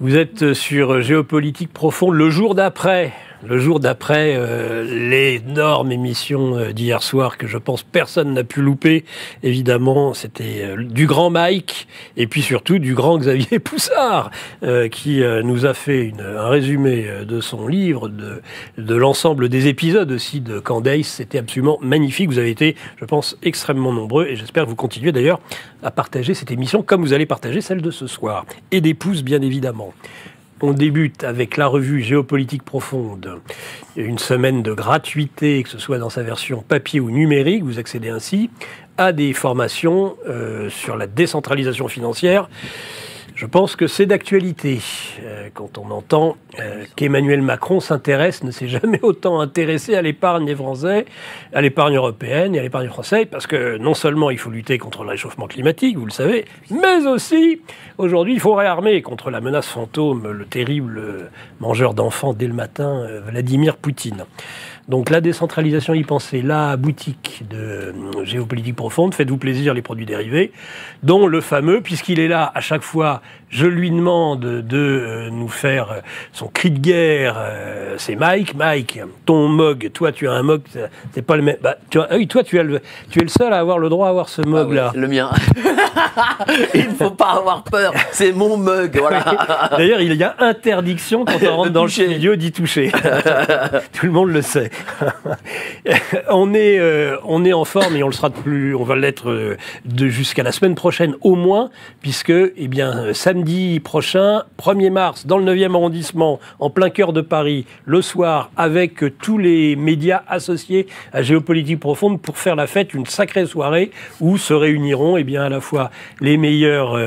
Vous êtes sur Géopolitique Profonde le jour d'après. Le jour d'après l'énorme émission d'hier soir que je pense personne n'a pu louper. Évidemment, c'était du grand Mike et puis surtout du grand Xavier Poussard qui nous a fait un résumé de son livre, de l'ensemble des épisodes aussi de Candace. C'était absolument magnifique. Vous avez été, je pense, extrêmement nombreux et j'espère que vous continuez d'ailleurs à partager cette émission comme vous allez partager celle de ce soir. Et des pouces, bien évidemment. On débute avec la revue Géopolitique Profonde. Une semaine de gratuité, que ce soit dans sa version papier ou numérique, vous accédez ainsi à des formations sur la décentralisation financière. Je pense que c'est d'actualité. Quand on entend qu'Emmanuel Macron s'intéresse, ne s'est jamais autant intéressé à l'épargne des Français, à l'épargne européenne et à l'épargne française, parce que non seulement il faut lutter contre le réchauffement climatique, vous le savez, mais aussi, aujourd'hui, il faut réarmer contre la menace fantôme, le terrible mangeur d'enfants dès le matin, Vladimir Poutine. Donc la décentralisation y penser, la boutique de Géopolitique Profonde, faites-vous plaisir les produits dérivés, dont le fameux, puisqu'il est là à chaque fois, je lui demande de nous faire son cri de guerre, c'est Mike. Mike, ton mug, toi tu as un mug, c'est pas le même. Bah, toi tu es le seul à avoir le droit à avoir ce mug là. Oui, le mien. Il ne faut pas avoir peur, c'est mon mug, voilà. D'ailleurs, il y a interdiction quand on rentre dans le studio d'y toucher. Tout le monde le sait. On est en forme et on le sera on va l'être jusqu'à la semaine prochaine au moins, puisque samedi prochain, 1er mars, dans le 9e arrondissement, en plein cœur de Paris, le soir, avec tous les médias associés à Géopolitique Profonde pour faire la fête, une sacrée soirée où se réuniront à la fois les meilleurs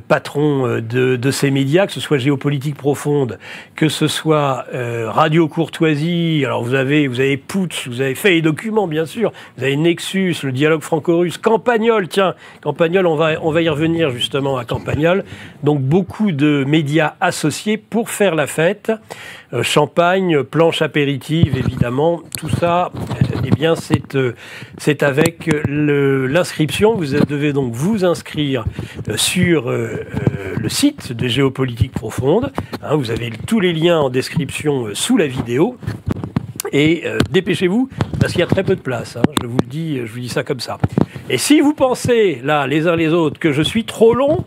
patrons de ces médias, que ce soit Géopolitique Profonde, que ce soit Radio Courtoisie. Alors vous avez Putsch, vous avez Fait et Documents, bien sûr, vous avez Nexus, le dialogue franco-russe, Campagnol, on va y revenir justement à Campagnol. Donc beaucoup de médias associés pour faire la fête. Champagne, planche apéritive, évidemment, tout ça, c'est avec l'inscription. Vous devez donc vous inscrire sur le site de Géopolitique Profonde. Vous avez tous les liens en description sous la vidéo. Et dépêchez-vous, parce qu'il y a très peu de place. Je vous dis ça comme ça. Et si vous pensez, là, les uns les autres, que je suis trop long,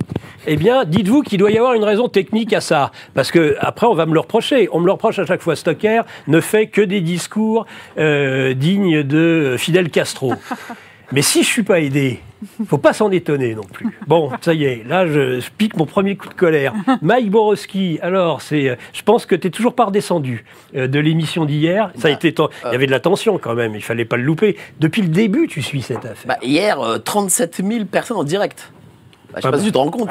dites-vous qu'il doit y avoir une raison technique à ça. Parce que après, on va me le reprocher. On me le reproche à chaque fois. Stocker ne fait que des discours dignes de Fidel Castro. Mais si je suis pas aidé, faut pas s'en étonner non plus. Bon, ça y est, là je pique mon premier coup de colère. Mike Borowski, alors je pense que tu es toujours pas redescendu de l'émission d'hier. Ça a été, il y avait de la tension quand même, il fallait pas le louper. Depuis le début, tu suis cette affaire. Hier, 37 000 personnes en direct. Je sais pas si tu te rends compte.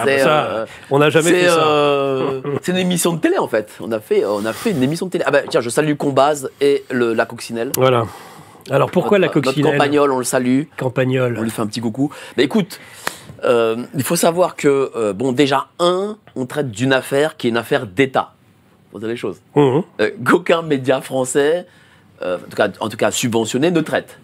On n'a jamais fait ça. C'est une émission de télé en fait. On a fait une émission de télé. Tiens, je salue Combaz et la Coccinelle. Voilà. Alors pourquoi la Coccinelle ? Notre Campagnol, on le salue. Campagnol. On lui fait un petit coucou. Mais écoute, il faut savoir que, déjà, on traite d'une affaire qui est une affaire d'État. Faut dire les choses. Qu'aucun média français, en tout cas subventionné, ne traite.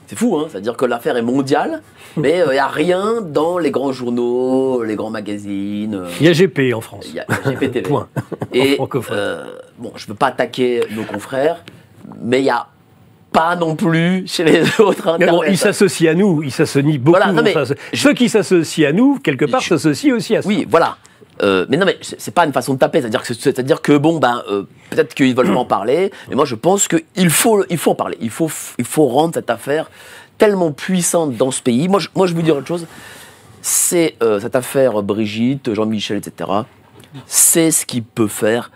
C'est fou, hein. C'est-à-dire que l'affaire est mondiale, mais il n'y a rien dans les grands journaux, les grands magazines. Il y a GP en France. Il y a GP TV. Point. Et je ne veux pas attaquer nos confrères, mais il y a pas non plus chez les autres internet. Bon, ils s'associent à nous, ils s'associent beaucoup. Voilà, ceux qui s'associent à nous, quelque part, s'associent aussi à ça. Oui, voilà. Mais non, mais c'est pas une façon de taper. C'est-à-dire que peut-être qu'ils veulent pas en parler, mais moi je pense qu'il faut en parler. Il faut rendre cette affaire tellement puissante dans ce pays. Moi je vous dis autre chose. C'est cette affaire Brigitte, Jean-Michel, etc. C'est ce qui peut faire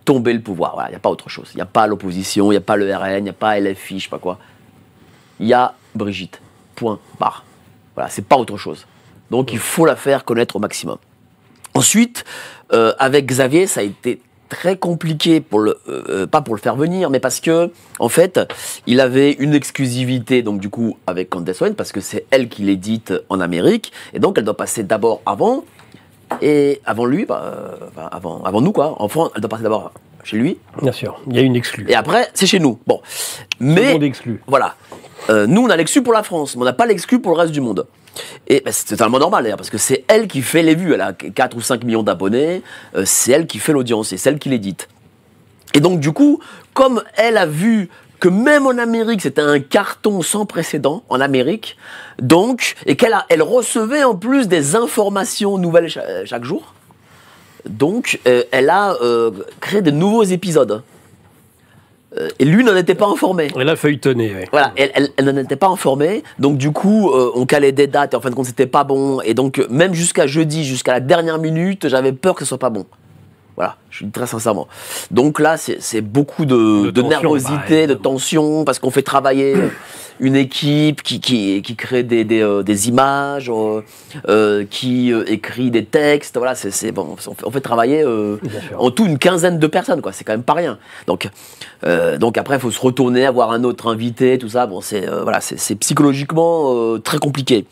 tomber le pouvoir. Voilà, il n'y a pas autre chose. Il n'y a pas l'opposition, il n'y a pas le RN, il n'y a pas LFI, je sais pas quoi. Il y a Brigitte. Point, barre. Voilà, c'est pas autre chose. Donc il faut la faire connaître au maximum. Ensuite, avec Xavier, ça a été très compliqué pas pour le faire venir, mais parce que, en fait, il avait une exclusivité, donc du coup, avec Candace Owens, parce que c'est elle qui l'édite en Amérique, et donc elle doit passer d'abord avant, et avant lui, avant nous, quoi. En France, elle doit passer d'abord chez lui. Bien sûr, il y a une exclue. Et après, c'est chez nous. Bon, mais tout le monde exclu. Voilà. Nous, on a l'exclu pour la France, mais on n'a pas l'exclu pour le reste du monde. Et c'est totalement normal d'ailleurs, parce que c'est elle qui fait les vues. Elle a 4 ou 5 millions d'abonnés, c'est elle qui fait l'audience, c'est celle qui l'édite. Et donc du coup, comme elle a vu que même en Amérique, c'était un carton sans précédent, en Amérique, donc, et elle recevait en plus des informations nouvelles chaque jour, donc elle a créé de nouveaux épisodes. Et lui n'en était pas informé. Elle a feuilletonné, oui. Voilà, elle n'en était pas informée, donc du coup, on calait des dates, et en fin de compte, c'était pas bon, et donc, même jusqu'à jeudi, jusqu'à la dernière minute, j'avais peur que ce soit pas bon. Voilà, je dis très sincèrement. Donc là, c'est beaucoup de tension, nervosité, de tension, parce qu'on fait travailler une équipe qui crée des images, qui écrit des textes. Voilà, bon, on fait travailler en tout une quinzaine de personnes, quoi. C'est quand même pas rien. Donc après, il faut se retourner, avoir un autre invité, tout ça. Bon, voilà, c'est psychologiquement très compliqué.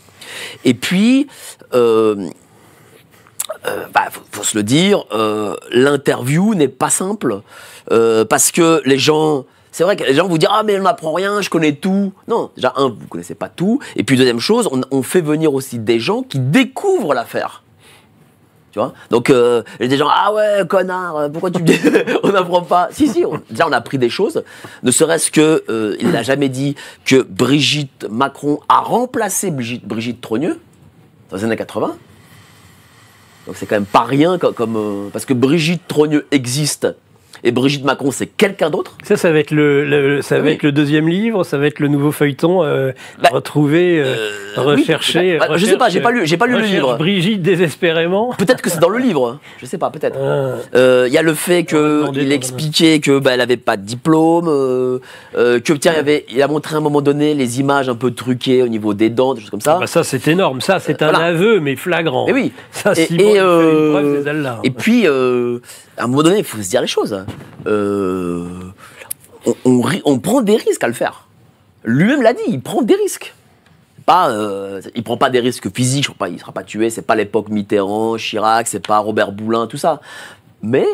Et puis. Faut se le dire, l'interview n'est pas simple parce que les gens, c'est vrai que les gens vous disent ah mais on n'apprend rien, je connais tout. Non, déjà vous connaissez pas tout, et puis deuxième chose, on fait venir aussi des gens qui découvrent l'affaire. Tu vois, donc il y a des gens ah ouais connard, pourquoi tu me dis on n'apprend pas. Si déjà on a appris des choses, ne serait-ce que il n'a jamais dit que Brigitte Macron a remplacé Brigitte Trogneux dans les années 80. Donc c'est quand même pas rien parce que Brigitte Trogneux existe et Brigitte Macron c'est quelqu'un d'autre. Ça va être le deuxième livre, ça va être le nouveau feuilleton retrouver, rechercher. Je sais pas, j'ai pas lu le livre. Brigitte désespérément. Peut-être que c'est dans le livre, je sais pas, peut-être. Il y a le fait qu'il expliquait que elle avait pas de diplôme, que tiens il a montré à un moment donné les images un peu truquées au niveau des dents, des choses comme ça. Ça c'est énorme, ça c'est un aveu mais flagrant. Et oui. Ça Simon, il fait une preuve, c'est celle-là. Et puis à un moment donné, il faut se dire les choses. On prend des risques à le faire. Lui-même l'a dit, il prend des risques. Il prend pas des risques physiques, il sera pas tué, c'est pas l'époque Mitterrand, Chirac, c'est pas Robert Boulin, tout ça. Mais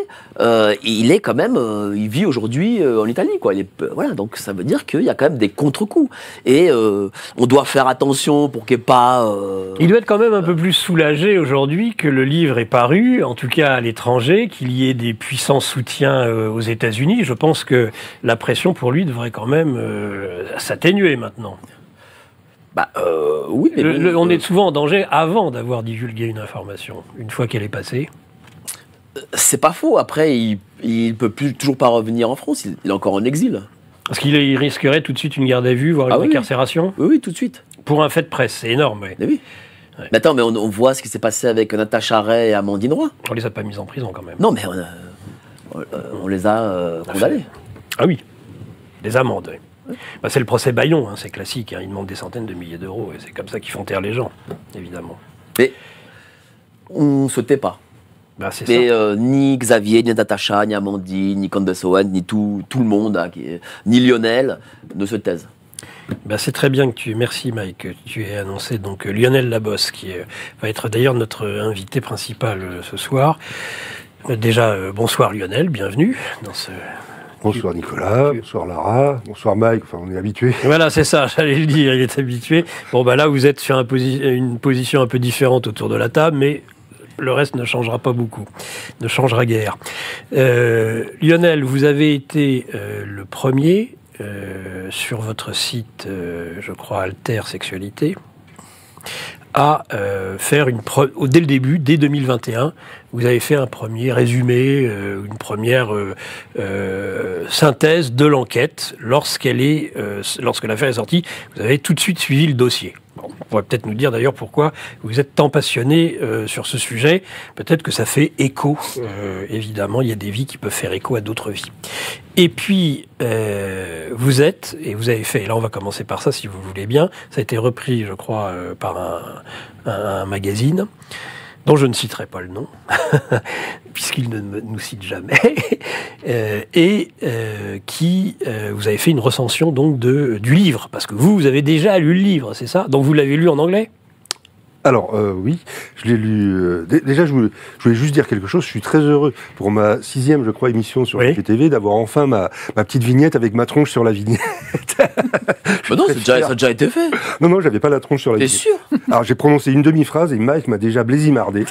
il est quand même, il vit aujourd'hui en Italie, quoi. Voilà, donc ça veut dire qu'il y a quand même des contre-coups. Et on doit faire attention pour qu'il n'y ait pas. Il doit être quand même un peu plus soulagé aujourd'hui que le livre est paru, en tout cas à l'étranger, qu'il y ait des puissants soutiens aux États-Unis. Je pense que la pression pour lui devrait quand même s'atténuer maintenant. Oui, mais on est souvent en danger avant d'avoir divulgué une information, une fois qu'elle est passée. C'est pas faux. Après, il peut toujours pas revenir en France. Il est encore en exil. Parce qu'il risquerait tout de suite une garde à vue, voire une incarcération. Oui, tout de suite. Pour un fait de presse, c'est énorme. Mais oui. Ouais. Mais attends, on voit ce qui s'est passé avec Natacha Ray et Amandine Roy. On les a pas mis en prison quand même. Non, mais on les a condamnés. Ah oui, des amendes. Oui. C'est le procès Bayon, c'est classique. Ils demandent des centaines de milliers d'euros. Et c'est comme ça qu'ils font taire les gens, évidemment. Mais on se tait pas. Mais ni Xavier, ni Natacha, ni Amandine, ni Candace Owen, ni tout le monde, ni Lionel, ne se taisent. C'est très bien que merci Mike, que tu aies annoncé donc Lionel Labosse, qui va être d'ailleurs notre invité principal ce soir. Déjà, bonsoir Lionel, bienvenue dans ce... Bonsoir Nicolas, bonsoir Lara, bonsoir Mike, enfin on est habitué. Voilà, c'est ça, j'allais le dire, il est habitué. Bon là vous êtes sur une position un peu différente autour de la table, mais... Le reste ne changera pas beaucoup, ne changera guère. Lionel, vous avez été le premier sur votre site, je crois, Alter Sexualité, à faire dès le début, dès 2021, vous avez fait un premier résumé, une première synthèse de l'enquête. Lorsque l'affaire est sortie, vous avez tout de suite suivi le dossier. On pourrait peut-être nous dire d'ailleurs pourquoi vous êtes tant passionné sur ce sujet. Peut-être que ça fait écho. Évidemment, il y a des vies qui peuvent faire écho à d'autres vies. Et puis, vous avez fait, et là on va commencer par ça si vous voulez bien, ça a été repris, je crois, par un magazine, dont je ne citerai pas le nom, puisqu'il ne nous cite jamais, vous avez fait une recension donc du livre, parce que vous avez déjà lu le livre, c'est ça? Donc vous l'avez lu en anglais? Alors, oui, je l'ai lu. Déjà, je voulais juste dire quelque chose. Je suis très heureux pour ma 6e, je crois, émission sur GPTV d'avoir enfin ma petite vignette avec ma tronche sur la vignette. Bah non, ça a déjà été fait. Non, j'avais pas la tronche sur la vignette. T'es sûr? Alors, j'ai prononcé une demi-phrase et Mike m'a déjà blaisimardé.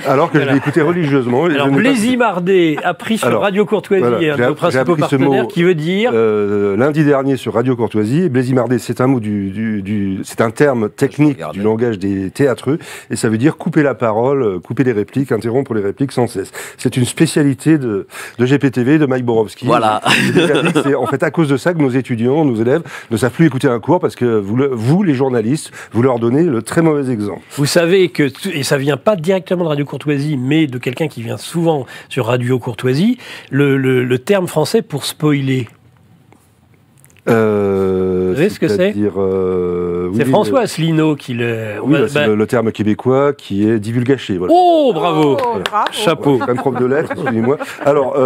Alors que je l'ai écouté religieusement. Alors, blaisimardé, appris sur Radio Courtoisie, un de nos principaux partenaires, qui veut dire... lundi dernier sur Radio Courtoisie, blaisimardé, c'est un mot c'est un terme technique du langage des théâtreux, et ça veut dire couper la parole, couper les répliques, interrompre les répliques sans cesse. C'est une spécialité de GPTV, de Mike Borowski. Voilà. C'est en fait à cause de ça que nos étudiants, nos élèves ne savent plus écouter un cours, parce que vous les journalistes, vous leur donnez le très mauvais exemple. Vous savez que, et ça vient pas directement de Radio Courtoisie, mais de quelqu'un qui vient souvent sur Radio Courtoisie, le terme français pour spoiler. Vous savez ce que c'est? C'est François Asselineau qui le... c'est le terme québécois qui est divulgaché. Voilà. Oh, bravo, voilà. Chapeau. Comme prof de lettres, excusez-moi. Alors,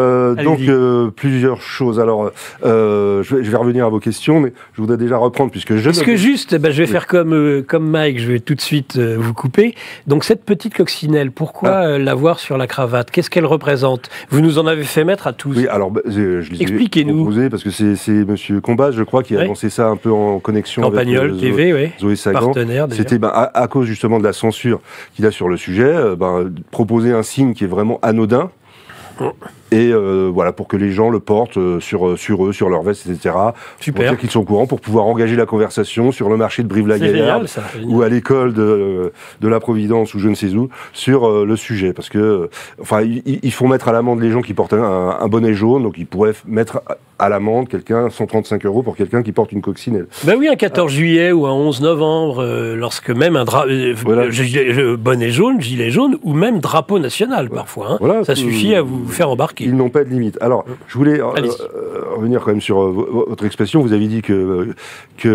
plusieurs choses. Alors, je vais revenir à vos questions, mais je voudrais déjà reprendre, puisque je... Est-ce que juste, je vais faire comme Mike, je vais tout de suite vous couper. Donc, cette petite coccinelle, pourquoi l'avoir sur la cravate? Qu'est-ce qu'elle représente? Vous nous en avez fait mettre à tous. Oui, alors, expliquez-nous. Parce que c'est Monsieur Combas, je crois, qui a annoncé ça un peu en connexion Campagnol avec TV, Zoé Sagan. Partenaire. C'était à cause justement de la censure qu'il a sur le sujet, proposer un signe qui est vraiment anodin. Et voilà, pour que les gens le portent sur eux, sur leur veste, etc. Super. Pour dire qu'ils sont au courant, pour pouvoir engager la conversation sur le marché de Brive-la-Gaillarde ou à l'école de la Providence ou je ne sais où, sur le sujet. Parce que, ils font mettre à l'amende les gens qui portent un bonnet jaune, donc ils pourraient mettre à l'amende 135 € pour quelqu'un qui porte une coccinelle. Ben oui, un 14 juillet ou un 11 novembre, lorsque même un bonnet jaune, gilet jaune, ou même drapeau national parfois. Ça suffit à vous faire embarquer. Ils n'ont pas de limite. Alors, je voulais revenir quand même sur votre expression. Vous avez dit que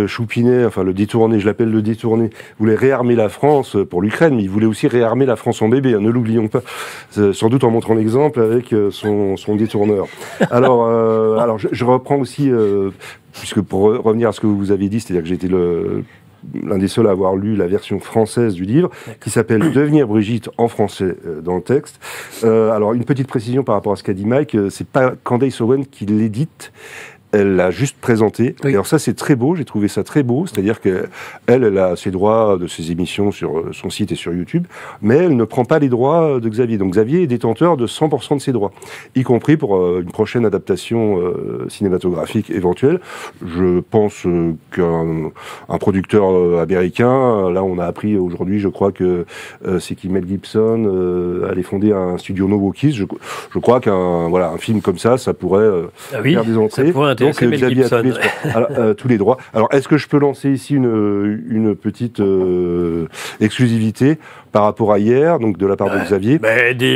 Choupinet, le détourné, je l'appelle le détourné, voulait réarmer la France pour l'Ukraine, mais il voulait aussi réarmer la France en bébé, ne l'oublions pas. Sans doute en montrant l'exemple avec son détourneur. Alors je reprends aussi, puisque pour revenir à ce que vous avez dit, c'est-à-dire que j'étais l'un des seuls à avoir lu la version française du livre, qui s'appelle « Devenir Brigitte » en français dans le texte. Alors, une petite précision par rapport à ce qu'a dit Mike, c'est pas Candace Owen qui l'édite, elle l'a juste présenté. Oui. Et alors ça, c'est très beau, j'ai trouvé ça très beau, c'est-à-dire qu'elle a ses droits de ses émissions sur son site et sur YouTube, mais elle ne prend pas les droits de Xavier. Donc Xavier est détenteur de 100% de ses droits, y compris pour une prochaine adaptation cinématographique éventuelle. Je pense qu'un producteur américain, là on a appris aujourd'hui, je crois que c'est qui Mel Gibson allait fonder un studio No Walkies. Je crois qu'un film comme ça pourrait faire des entrées. Donc Xavier a tous les droits. Alors est-ce que je peux lancer ici une petite exclusivité par rapport à hier, donc de la part de Xavier?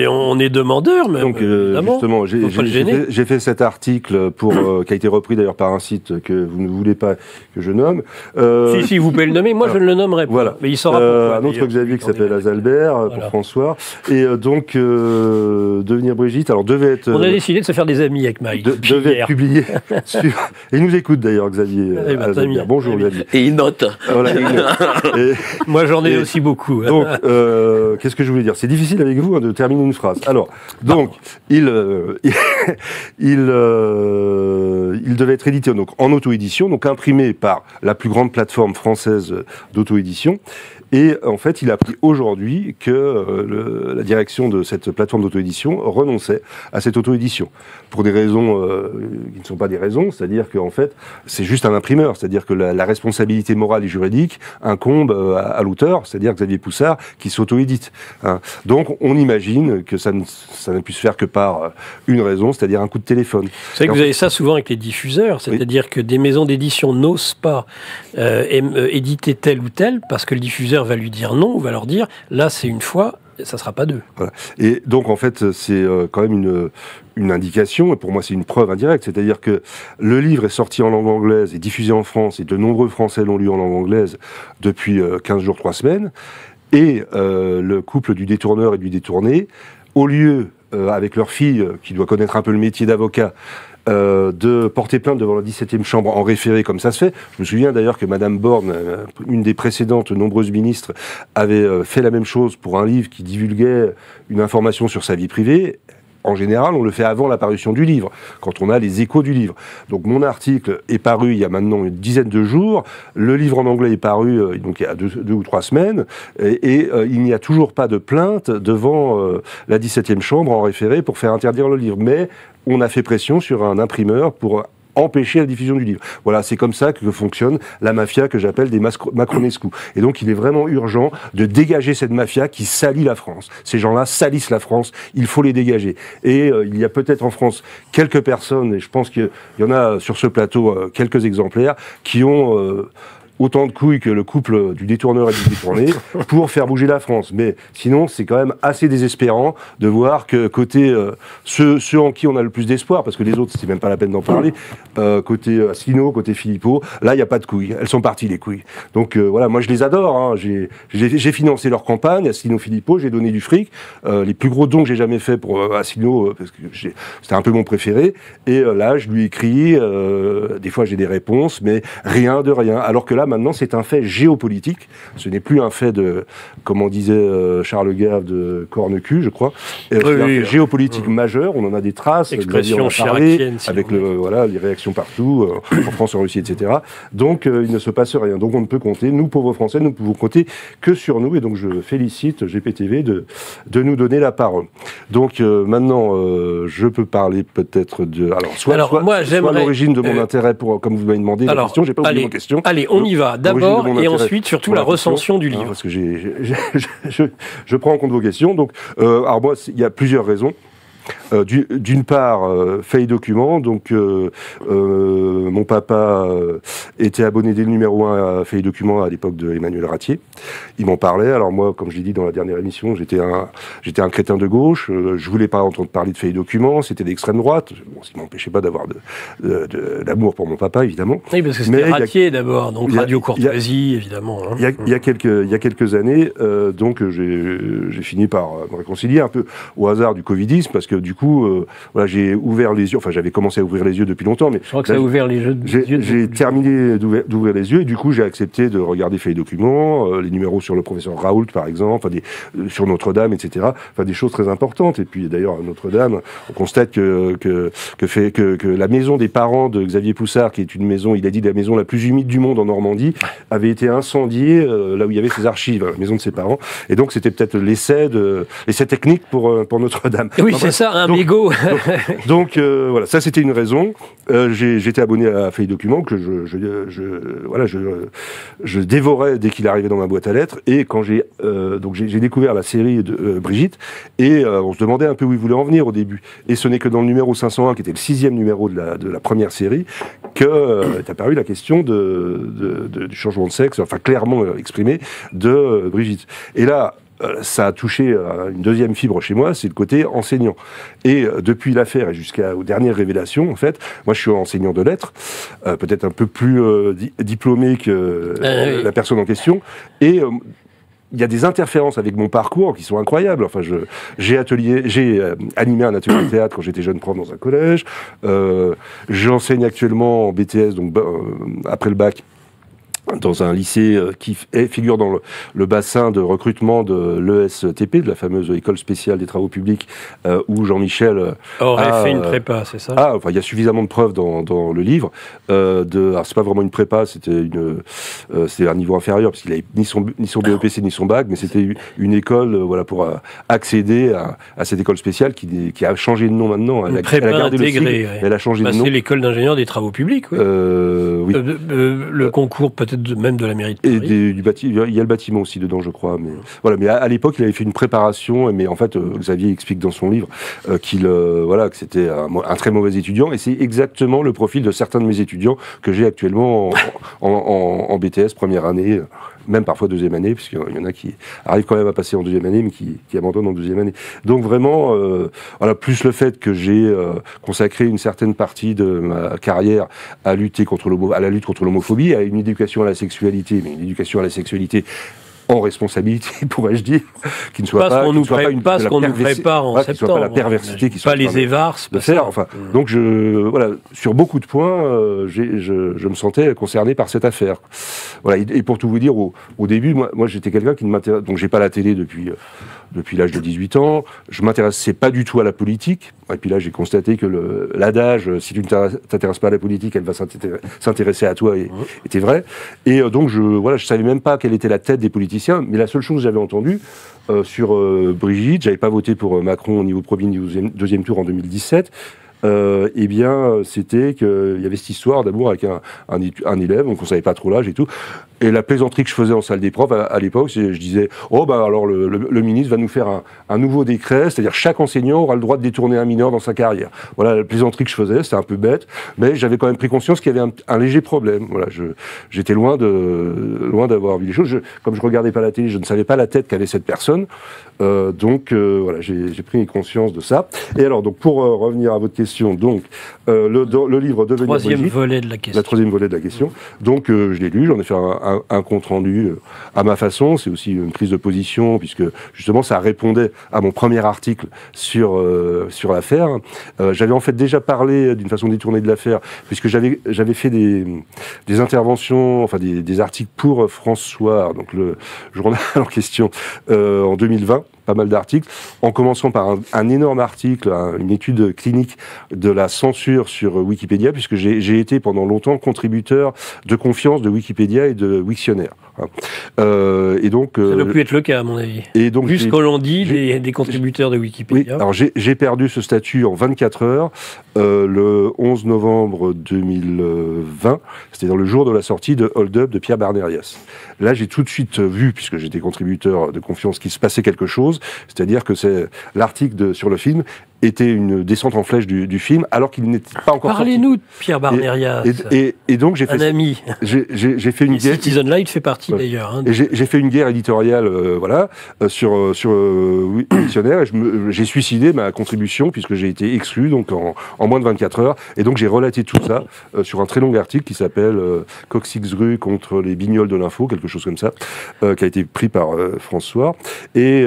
On est demandeur, même. Donc justement, j'ai fait cet article qui a été repris d'ailleurs par un site que vous ne voulez pas que je nomme. Si, vous pouvez le nommer. Moi, je ne le nommerai pas. Voilà. Mais il saura pourquoi. Un autre Xavier qui s'appelle Azalbert, pour François. Et donc, Devenir Brigitte, alors devait être... On a décidé de se faire des amis avec Mike. Devait être publié sur... Et il nous écoute d'ailleurs, Xavier Azalbert. Bonjour, Xavier. Et il note. Voilà, moi, j'en ai aussi beaucoup. Donc, qu'est-ce que je voulais dire? C'est difficile avec vous de terminer une phrase. Alors, donc, il devait être édité donc, en auto-édition, donc imprimé par la plus grande plateforme française d'auto-édition. Et en fait, il a appris aujourd'hui que la direction de cette plateforme d'auto-édition renonçait à cette auto-édition. Pour des raisons qui ne sont pas des raisons, c'est-à-dire qu'en fait, c'est juste un imprimeur, c'est-à-dire que la responsabilité morale et juridique incombe à l'auteur, c'est-à-dire Xavier Poussard, qui s'auto-édite. Hein. Donc, on imagine que ça ne puisse faire que par une raison, c'est-à-dire un coup de téléphone. Vous savez que vous avez ça souvent avec les diffuseurs, c'est-à-dire que des maisons d'édition n'osent pas éditer tel ou tel, parce que le diffuseur va lui dire non, ou va leur dire, là c'est une fois, ça ne sera pas deux. Voilà. Et donc en fait, c'est quand même une indication, et pour moi c'est une preuve indirecte, c'est-à-dire que le livre est sorti en langue anglaise et diffusé en France, et de nombreux Français l'ont lu en langue anglaise depuis 15 jours, 3 semaines, et le couple du détourneur et du détourné, au lieu avec leur fille, qui doit connaître un peu le métier d'avocat, de porter plainte devant la 17e chambre en référé, comme ça se fait. Je me souviens d'ailleurs que Madame Borne, une des précédentes nombreuses ministres, avait fait la même chose pour un livre qui divulguait une information sur sa vie privée. En général, on le fait avant la parution du livre, quand on a les échos du livre. Donc mon article est paru il y a maintenant une dizaine de jours, le livre en anglais est paru donc il y a deux ou 3 semaines, et il n'y a toujours pas de plainte devant la 17e chambre en référé pour faire interdire le livre. Mais on a fait pression sur un imprimeur pour empêcher la diffusion du livre. Voilà, c'est comme ça que fonctionne la mafia que j'appelle des Macronescu. Et donc, il est vraiment urgent de dégager cette mafia qui salit la France. Ces gens-là salissent la France, il faut les dégager. Et il y a peut-être en France quelques personnes, et je pense qu'il y en a sur ce plateau quelques exemplaires, qui ont autant de couilles que le couple du détourneur et du détourné pour faire bouger la France. Mais sinon, c'est quand même assez désespérant de voir que côté ceux en qui on a le plus d'espoir, parce que les autres, c'est même pas la peine d'en parler, côté Asselineau, côté Philippot, là, il n'y a pas de couilles. Elles sont parties, les couilles. Donc voilà, moi, je les adore. Hein. J'ai financé leur campagne, Asselineau, Philippot, j'ai donné du fric. Les plus gros dons que j'ai jamais fait pour Asselineau, parce que c'était un peu mon préféré. Et là, je lui écris, des fois, j'ai des réponses, mais rien de rien. Alors que là, maintenant, c'est un fait géopolitique. Ce n'est plus un fait de, comme on disait Charles Gave, de corne-cul, je crois. C'est un fait géopolitique majeur. On en a des traces. Expression chiracienne. Avec les réactions partout, en France, en Russie, etc. Donc, il ne se passe rien. Donc, on ne peut compter. Nous, pauvres Français, nous ne pouvons compter que sur nous. Et donc, je félicite GPTV de nous donner la parole. Donc, maintenant, je peux parler peut-être de... soit l'origine de mon intérêt, comme vous m'avez demandé la question. J'ai pas oublié ma question. Allez, on y va. D'abord, et ensuite, surtout la recension du livre. Parce que je prends en compte vos questions. Donc, alors moi, il y a plusieurs raisons. D'une part, fait et document. Donc, mon papa était abonné dès le numéro 1 à fait et document à l'époque de Emmanuel Ratier. Il m'en parlait. Alors moi, comme je l'ai dit dans la dernière émission, j'étais un crétin de gauche. Je voulais pas entendre parler de fait et document. C'était d'extrême droite. Bon, ce qui m'empêchait pas d'avoir d'amour pour mon papa, évidemment. Oui, parce que c'était Ratier d'abord, donc Radio Courtoisie, évidemment. Hein. Il y a quelques années, donc j'ai fini par me réconcilier un peu au hasard du Covidisme, parce que du coup, j'ai ouvert les yeux. Enfin, j'avais commencé à ouvrir les yeux depuis longtemps, mais je crois que ça a ouvert les yeux. J'ai terminé d'ouvrir les yeux, et du coup, j'ai accepté de regarder Faits et Documents, les numéros sur le professeur Raoult, par exemple, sur Notre-Dame, etc. Enfin, des choses très importantes. Et puis, d'ailleurs, à Notre-Dame, on constate que la maison des parents de Xavier Poussard, qui est une maison, il a dit, la maison la plus humide du monde en Normandie, avait été incendiée là où il y avait ses archives, la maison de ses parents. Et donc, c'était peut-être l'essai technique pour Notre-Dame. Oui, c'est ça, un mégot. Donc voilà, ça c'était une raison. J'étais abonné à Faits et Documents que je dévorais dès qu'il arrivait dans ma boîte à lettres. Et quand j'ai découvert la série de Brigitte, et on se demandait un peu où il voulait en venir au début. Et ce n'est que dans le numéro 501, qui était le 6e numéro de la première série, que est apparue la question du changement de sexe, enfin clairement exprimé, de Brigitte. Et là, ça a touché une deuxième fibre chez moi, c'est le côté enseignant. Et depuis l'affaire et jusqu'aux dernières révélations, en fait, moi je suis enseignant de lettres, peut-être un peu plus diplômé que la personne en question, et il y a des interférences avec mon parcours qui sont incroyables. Enfin, j'ai animé un atelier de théâtre quand j'étais jeune prof dans un collège. J'enseigne actuellement en BTS, donc après le bac, dans un lycée qui figure dans le bassin de recrutement de l'ESTP, de la fameuse École spéciale des travaux publics, où Jean-Michel aurait fait une prépa, c'est ça ? Il y a suffisamment de preuves dans le livre. Alors, c'est pas vraiment une prépa, c'était un niveau inférieur, parce qu'il n'avait ni son BEPC ni son bac, mais c'était une école pour accéder à cette école spéciale qui a changé de nom maintenant. Elle a gardé intégrée, elle a changé de nom. C'est l'école d'ingénieur des travaux publics, oui. Oui. Le concours peut-être même de la mairie de Paris. Et il y a le bâtiment aussi dedans, je crois. Mais voilà. Mais à l'époque, il avait fait une préparation. Mais en fait, Xavier explique dans son livre que c'était un très mauvais étudiant. Et c'est exactement le profil de certains de mes étudiants que j'ai actuellement en BTS première année, même parfois deuxième année, puisqu'il y en a qui arrivent quand même à passer en deuxième année, mais qui abandonnent en deuxième année. Donc vraiment, plus le fait que j'ai consacré une certaine partie de ma carrière à la lutte contre l'homophobie, à une éducation à la sexualité, mais une éducation à la sexualité en responsabilité, pourrais-je dire, qui ne soit pas pas, nous prépare en septembre. Qui soit pas la perversité, qui soit pas les évars de faire. Enfin, donc voilà, sur beaucoup de points, je me sentais concerné par cette affaire. Voilà, et pour tout vous dire, au début, moi j'étais quelqu'un qui ne m'intéresse, donc j'ai pas la télé depuis l'âge de 18 ans, je m'intéressais pas du tout à la politique, et puis là j'ai constaté que l'adage « si tu ne t'intéresses pas à la politique, elle va s'intéresser à toi » était vrai, et donc je savais même pas quelle était la tête des politiciens, mais la seule chose que j'avais entendue sur Brigitte, j'avais pas voté pour Macron au niveau premier, au deuxième tour en 2017, eh bien, c'était qu'il y avait cette histoire d'amour avec un élève, donc on savait pas trop l'âge et tout. Et la plaisanterie que je faisais en salle des profs à l'époque, je disais « Oh, bah alors le ministre va nous faire un nouveau décret, c'est-à-dire chaque enseignant aura le droit de détourner un mineur dans sa carrière. » Voilà la plaisanterie que je faisais, c'était un peu bête, mais j'avais quand même pris conscience qu'il y avait un léger problème. Voilà, j'étais loin d'avoir vu les choses. Comme je regardais pas la télé, je ne savais pas la tête qu'avait cette personne. Donc voilà, j'ai pris conscience de ça. Et alors, donc pour revenir à votre question, donc le livre Devenir Brigitte, troisième volet de la question. La troisième volet de la question. Donc je l'ai lu, j'en ai fait un compte rendu à ma façon. C'est aussi une prise de position puisque justement ça répondait à mon premier article sur l'affaire. J'avais en fait déjà parlé d'une façon détournée de l'affaire puisque j'avais fait des interventions, enfin des articles pour François, donc le journal en question, en 2020. Pas mal d'articles, en commençant par un énorme article, une étude clinique de la censure sur Wikipédia, puisque j'ai été pendant longtemps contributeur de confiance de Wikipédia et de Wiktionnaire. Et donc, ça ne doit plus être le cas, à mon avis. Et donc, vu ce que l'on dit des contributeurs de Wikipédia. Oui, alors j'ai perdu ce statut en 24 heures, le 11 novembre 2020, c'est-à-dire le jour de la sortie de Hold Up de Pierre Barnérias. Là, j'ai tout de suite vu, puisque j'étais contributeur de confiance, qu'il se passait quelque chose, c'est-à-dire que l'article sur le film était une descente en flèche du film, alors qu'il n'était pas encore sorti. Parlez-nous de Pierre Barnérias. Et donc j'ai fait un ami. J'ai fait une guerre. Citizen Light fait partie d'ailleurs. Hein, et j'ai fait une guerre éditoriale, sur Wiktionnaire, et j'ai suicidé ma contribution puisque j'ai été exclu donc en moins de 24 heures. Et donc j'ai relaté tout ça sur un très long article qui s'appelle Coxix-Grue contre les bignoles de l'info, quelque chose comme ça, qui a été pris par François. Et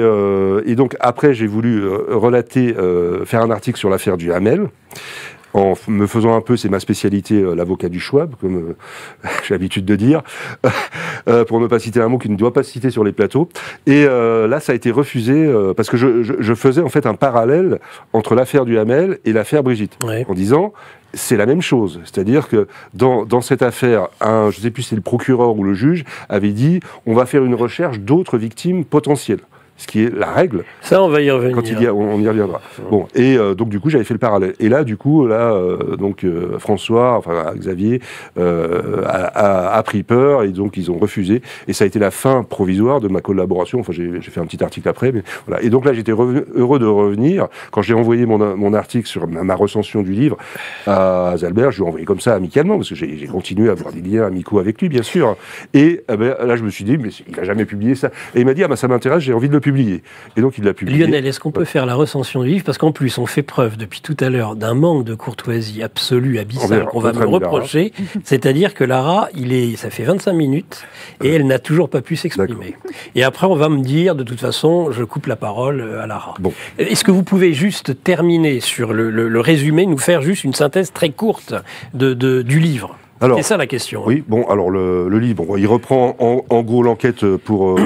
donc après j'ai voulu faire un article sur l'affaire du Hamel, en me faisant un peu, c'est ma spécialité, l'avocat du Schwab, comme j'ai l'habitude de dire, pour ne pas citer un mot qui ne doit pas se citer sur les plateaux. Et là, ça a été refusé, parce que je faisais en fait un parallèle entre l'affaire du Hamel et l'affaire Brigitte, en disant... C'est la même chose, c'est-à-dire que dans cette affaire, je ne sais plus si c'est le procureur ou le juge, avait dit on va faire une recherche d'autres victimes potentielles. Ce qui est la règle. Ça, on va y revenir. On y reviendra. Bon, et donc du coup, j'avais fait le parallèle. Et là, du coup, François, enfin Xavier, a pris peur et donc ils ont refusé. Et ça a été la fin provisoire de ma collaboration. Enfin, j'ai fait un petit article après, mais voilà. Et donc là, j'étais heureux de revenir. Quand j'ai envoyé mon article sur ma recension du livre à Zalbert, je lui ai envoyé comme ça amicalement parce que j'ai continué à avoir des liens amicaux avec lui, bien sûr. Et là, je me suis dit, mais il n'a jamais publié ça. Et il m'a dit, ça m'intéresse, j'ai envie de le publier. Et donc il l'a publié. Lionel, est-ce qu'on peut faire la recension du livre? Parce qu'en plus, on fait preuve depuis tout à l'heure d'un manque de courtoisie absolue, abyssal, qu'on va me reprocher. C'est-à-dire que Lara, ça fait 25 minutes et elle n'a toujours pas pu s'exprimer. Et après, on va me dire, de toute façon, je coupe la parole à Lara. Bon. Est-ce que vous pouvez juste terminer sur le résumé, nous faire juste une synthèse très courte du livre? C'est ça la question. Oui, bon, alors le livre, il reprend en gros l'enquête pour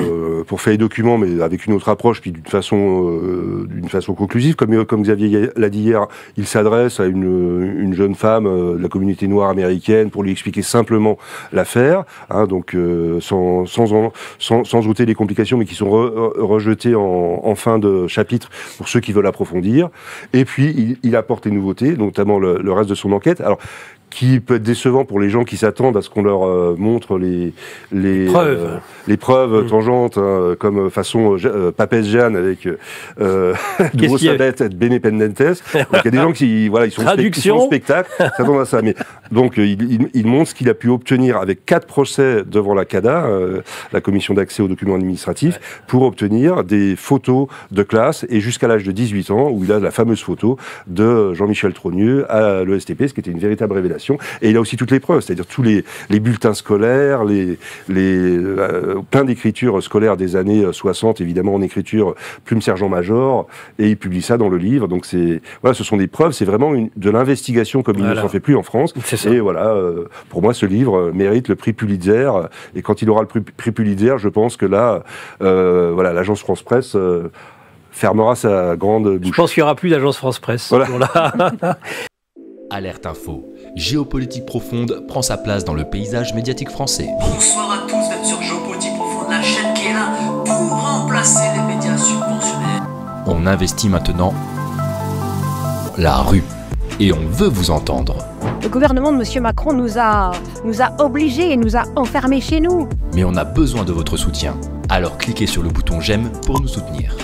faits et documents, mais avec une autre approche, puis d'une façon conclusive. Comme Xavier l'a dit hier, il s'adresse à une jeune femme de la communauté noire américaine pour lui expliquer simplement l'affaire, donc sans ôter les complications, mais qui sont rejetées en fin de chapitre pour ceux qui veulent approfondir. Et puis, il apporte des nouveautés, notamment le reste de son enquête. Alors, qui peut être décevant pour les gens qui s'attendent à ce qu'on leur montre les preuves tangentes, comme façon Papesse Jeanne avec Duro Sabet et Bene Pendentes. Donc il y a des gens qui ils sont au spectacle, s'attendent à ça. Mais donc il montre ce qu'il a pu obtenir avec 4 procès devant la CADA, la Commission d'accès aux documents administratifs, pour obtenir des photos de classe et jusqu'à l'âge de 18 ans où il a la fameuse photo de Jean-Michel Trogneux à l'ESTP, ce qui était une véritable révélation. d'information. Et il a aussi toutes les preuves, c'est-à-dire tous les bulletins scolaires, plein d'écritures scolaires des années 60, évidemment en écriture plume sergent-major, et il publie ça dans le livre. Donc voilà, ce sont des preuves, c'est vraiment de l'investigation comme il ne s'en fait plus en France. Et voilà, pour moi, ce livre mérite le prix Pulitzer. Et quand il aura le prix Pulitzer, je pense que là, voilà, l'agence France Presse fermera sa grande bouche. Je pense qu'il n'y aura plus d'agence France Presse. Voilà. Alerte Info. Géopolitique profonde prend sa place dans le paysage médiatique français. Bonsoir à tous, vous êtes sur Géopolitique profonde, la chaîne qui est là pour remplacer les médias subventionnés. On investit maintenant la rue. Et on veut vous entendre. Le gouvernement de M. Macron nous a obligés et nous a enfermés chez nous. Mais on a besoin de votre soutien. Alors cliquez sur le bouton j'aime pour nous soutenir.